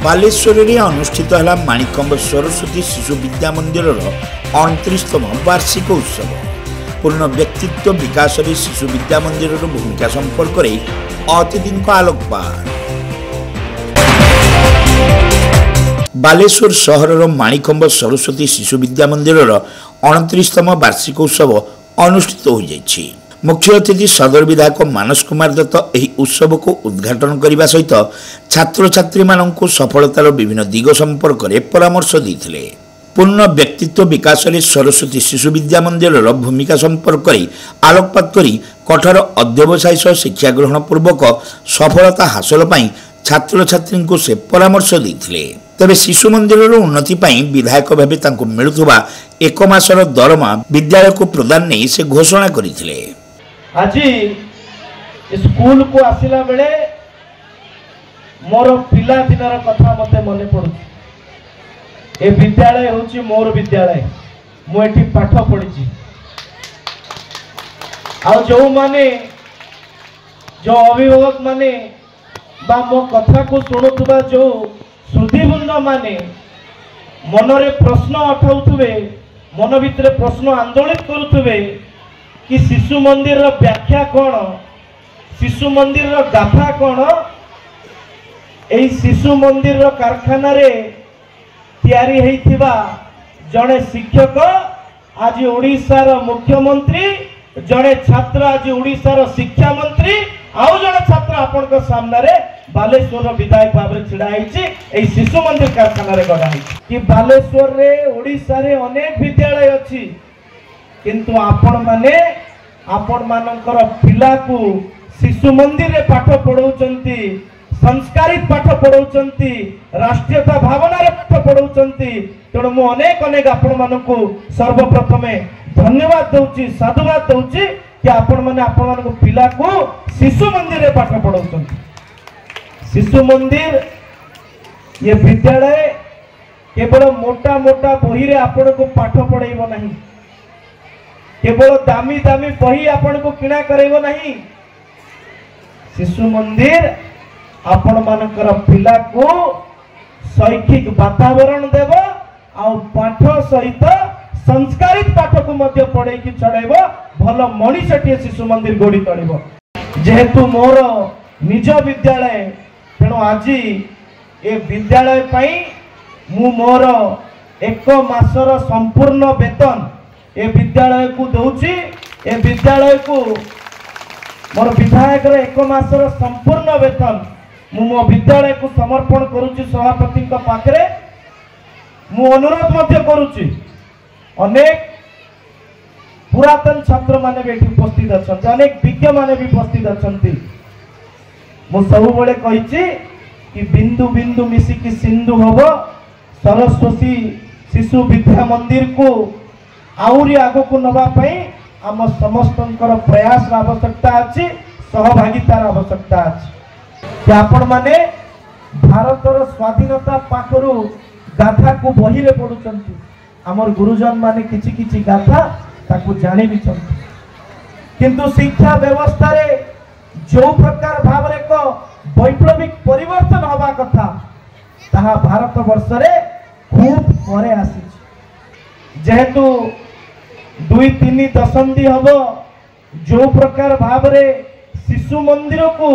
बालेश्वर में अनुष्ठित है माणिकंब सरस्वती शिशु विद्या मंदिर 29तम वार्षिक उत्सव। पूर्ण व्यक्तित्व विकास शिशु विद्या मंदिर भूमिका संपर्क में अतिथि आलोकपात। बालेश्वर सहर माणिकंब सरस्वती शिशु विद्या मंदिर 29तम वार्षिक उत्सव अनुष्ठित हो जाइछि। मुख्य अतिथि सदर विधायक मानस कुमार दत्त यह उत्सव को उद्घाटन करने सहित छात्र छात्री मानक सफलतार विभिन्न दिग संपर्क में परामर्श देते। पूर्ण व्यक्तित्व विकास सरस्वती शिशु विद्या मंदिर भूमिका संपर्क में आलोकपात कर कठोर अध्यवसाय सह शिक्षा ग्रहण पूर्वक सफलता हासिल पाई छात्र छात्री को से परामर्श देते। तेरे शिशु मंदिर उन्नति विधायक भाव मिलुवा 1 मासर दरमा विद्यालय को प्रदान नहीं से घोषणा करते। आज स्कूल को आसिला बेले मोर पिला दिनर कथा मते मने पड़ुछि। ए विद्यालय होछि मोर विद्यालय, मु एठी पाठ पढ़िछि। आ जो माने जो अभिभावक माने बा मो कथा को सुनुथुबा जो श्रुतिबृंद माने मनरे प्रश्न उठाउथुबे, मन भितरे प्रश्न आंदोलित करुथुबे कि शिशु मंदिर व्याख्या कौन, शिशु मंदिर गाथा कौन। एई शिशु मंदिर कारखाना रे तैयारी हेइथिबा जड़े शिक्षक आज ओडिशार मुख्यमंत्री, जड़े छात्र आज ओडिशार शिक्षा मंत्री, आउ जड़े छात्र आपण सामने बालेश्वर विधायक भाव में छिड़ा होती शिशु मंदिर कारखाना रे गढ़ा कि बालेश्वर रे ओडिशा रे अनेक विद्यालय अच्छी, किंतु आपण मानकर पिला को शिशु मंदिर रे पाठ पढ़ाउचंती, संस्कारित पाठ पढ़ाउचंती, राष्ट्रीयता भावना रे पाठ पढ़ाउचंती। तेणु मु अनेक अनेक आपण मानकु सर्वप्रथम धन्यवाद दउची, साधुवाद दउची कि आपण माने आपण मानकु पिला को शिशु मंदिर रे पाठ पढ़ाउचंती। शिशु मंदिर ये विद्यालय केवल मोटा मोटा बही रे आपण को पाठ पढ़ाइबो नहीं, केवल दामी दामी बही आपण को किणा करैबो नहीं। शिशु मंदिर आपण मानकर पिला को शैक्षिक वातावरण देव आ पाठ सहित संस्कारित पाठ को मध्य पढ़े कि चढ़ेबो, भल मनीषटिए शिशु मंदिर गोड़ी तोड़िबो। जेहेतु मोर निज विद्यालय, तेणु आज ए विद्यालय पाई मु मोर 1 मासर संपूर्ण वेतन ए विद्यालय को दउची। ए विद्यालय को मोर विधायक 1 मासर संपूर्ण वेतन मु मो विद्यालय को समर्पण करूची सभापति पाखरे। मु अनुरोध मध्य करूची, अनेक पुरातन छात्र माने भी उपस्थित अछंती, अनेक विज्ञ माने भी उपस्थित अछंती। मु सब बळे कहिची कि बिंदु बिंदु मिसिकी सिंधु हब। सरस्वती शिशु विद्या मंदिर को आउरी आगो को नबा पई आम समस्तंकर प्रयास आवश्यकता अछि, सहभागितार आवश्यकता अछि। कि आपण माने भारतर स्वाधीनता पाखरु गाथा को बही रे पढुचंती, हमर गुरुजन माने किछि किछि गाथा ताकू जानि भी चंती, किंतु शिक्षा व्यवस्था रे जो प्रकार भाव रे को वैप्लविक परिवर्तन हवा कथा ताहा भारत वर्ष रे खूब परे आसी। जेहेतु 2-3 दशंधि हम जो प्रकार भाव रे शिशु मंदिर को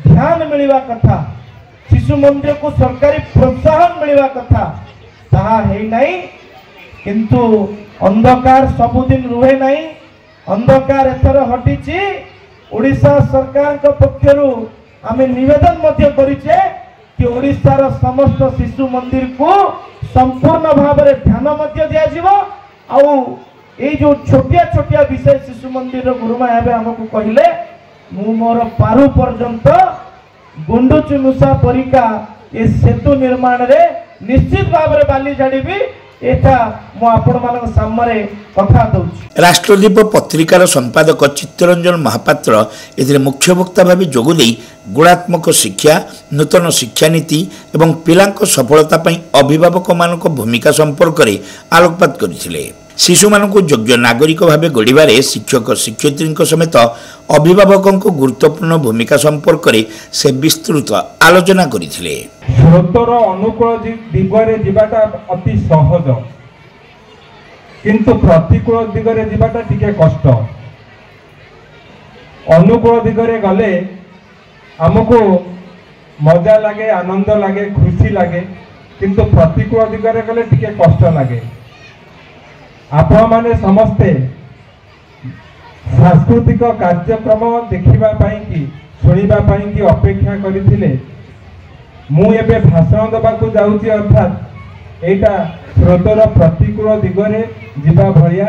ध्यान मिलवा कथा, शिशु मंदिर को सरकारी प्रोत्साहन मिलवा कथा ताहा है नहीं। किंतु अंधकार सबुदिन रुहे नहीं, अंधकार एथर हटिची। ओडिशा सरकार के पक्षरु आमे निवेदन मध्य करिचे कि ओडिशार समस्त शिशु मंदिर को संपूर्ण भाव में ध्यान मध्य दिया जिवो। आउ ए जो छोटिया छोटिया विषय शिशु मंदिर गुरुमा एबे हमकु कहिले मु मोर पारु पर्यंत गुंडुचु मुसा परिका ए सेतु निर्माण रे निश्चित भाव में बाली झाड़ीबी। एटा मु आपण मानक सामने कथा दउछि। राष्ट्रदीप पत्रिकार संपादक चित्तरंजन महापात्र एथिरे मुख्य वक्ता भाव जोगदे गुणात्मक शिक्षा, नूतन शिक्षा नीति एवं पिलांक सफलता पई अभिभावक मानक भूमिका संपर्क में आलोकपात करथिले। ଶିଶୁମାନଙ୍କୁ ଯୋଗ୍ୟ ନାଗରିକ ଭାବେ ଗଢ଼ିବାରେ ଶିକ୍ଷକ ଶିକ୍ଷୟିତ୍ରୀଙ୍କ ସମେତ ଅଭିଭାବକଙ୍କ ଗୁରୁତ୍ୱପୂର୍ଣ୍ଣ ଭୂମିକା ସମ୍ପର୍କରେ ସେ ବିସ୍ତୃତ ଆଲୋଚନା କରିଥିଲେ। ସ୍ରୋତର ଅନୁକୂଳ ଦିଗରେ ଯିବାଟା ଅତି ସହଜ, କିନ୍ତୁ ପ୍ରତିକୂଳ ଦିଗରେ ଯିବାଟା ଟିକେ କଷ୍ଟ। ଅନୁକୂଳ ଦିଗରେ ଗଲେ ଆମକୁ ମଜା ଲାଗେ, ଆନନ୍ଦ ଲାଗେ, ଖୁସି ଲାଗେ, କିନ୍ତୁ ପ୍ରତିକୂଳ ଦିଗରେ ଗଲେ ଟିକେ କଷ୍ଟ ଲାଗେ। ଆପଣମାନେ ସମସ୍ତେ ସାଂସ୍କୃତିକ କାର୍ଯ୍ୟକ୍ରମ ଦେଖିବା ପାଇଁ କି ଶୁଣିବା ପାଇଁ କି ଅପେକ୍ଷା କରିଥିଲେ। ମୁଁ ଏବେ ଭାଷଣ ଦେବାକୁ ଯାଉଛି, ଅର୍ଥାତ୍ ଏଇଟା ସ୍ରୋତର ପ୍ରତିକୂଳ ଦିଗରେ ଯିବା ଭଳିଆ।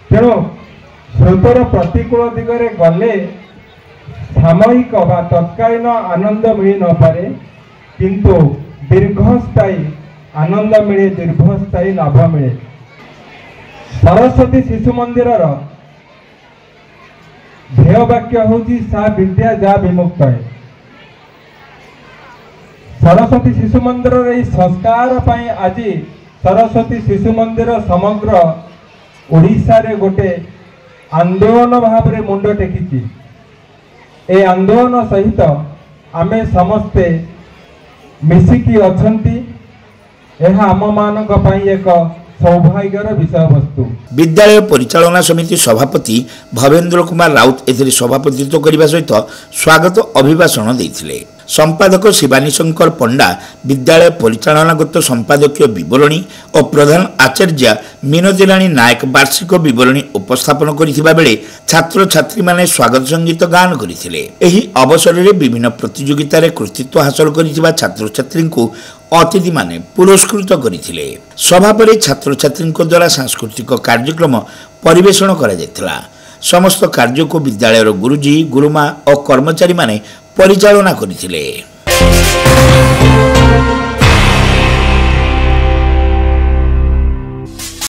ତେଣୁ ସ୍ରୋତର ପ୍ରତିକୂଳ ଦିଗରେ ଗଲେ ସାମୟିକ ବା ତତ୍କାଳୀନ ଆନନ୍ଦ ମିଳି ନପାରେ, କିନ୍ତୁ ଦୀର୍ଘସ୍ଥାୟୀ ଆନନ୍ଦ ମିଳେ, ଦୀର୍ଘସ୍ଥାୟୀ ଲାଭ ମିଳେ। ସରସ୍ୱତୀ ଶିଶୁ ମନ୍ଦିରର ध्येय वाक्य होची सा विद्या जा विमुक्त है। सरस्वती शिशु मंदिर संस्कार पाई आज सरस्वती शिशु मंदिर समग्र ओडिशा रे गोटे आंदोलन भाव में मुंड टेकी। ए आंदोलन सहित आमे समस्ते मिसिकी अछंती। यह आम मानक पाई एक सौभाग्यर विषय वस्तु। विद्यालय परिचालना समिति सभापति भवेन्द्र कुमार राउत एथिरे सभापतित्व करने सहित स्वागत अभिभाषण देथिले। संपादक शिवानी शंकर पंडा विद्यालय परिचालनागत संपादकीय विवरणी और प्रधान आचार्य मिनती राणी नायक वार्षिक विवरणी उपस्थापन करथिबा बेले छात्र छात्री माने स्वागत संगीत गान करथिले। एही अवसर रे विभिन्न प्रतियोगिता रे कृतित्व हासिल करथिबा छात्र छात्री को अतिथि माने पुरस्कृत करथिले। सभा परे छात्र छात्री द्वारा सांस्कृतिक कार्यक्रम परिवेषण करा जायतिला। समस्त कार्य को विद्यालय गुरुजी गुरुमा और कर्मचारी माने परिचालना करथिले।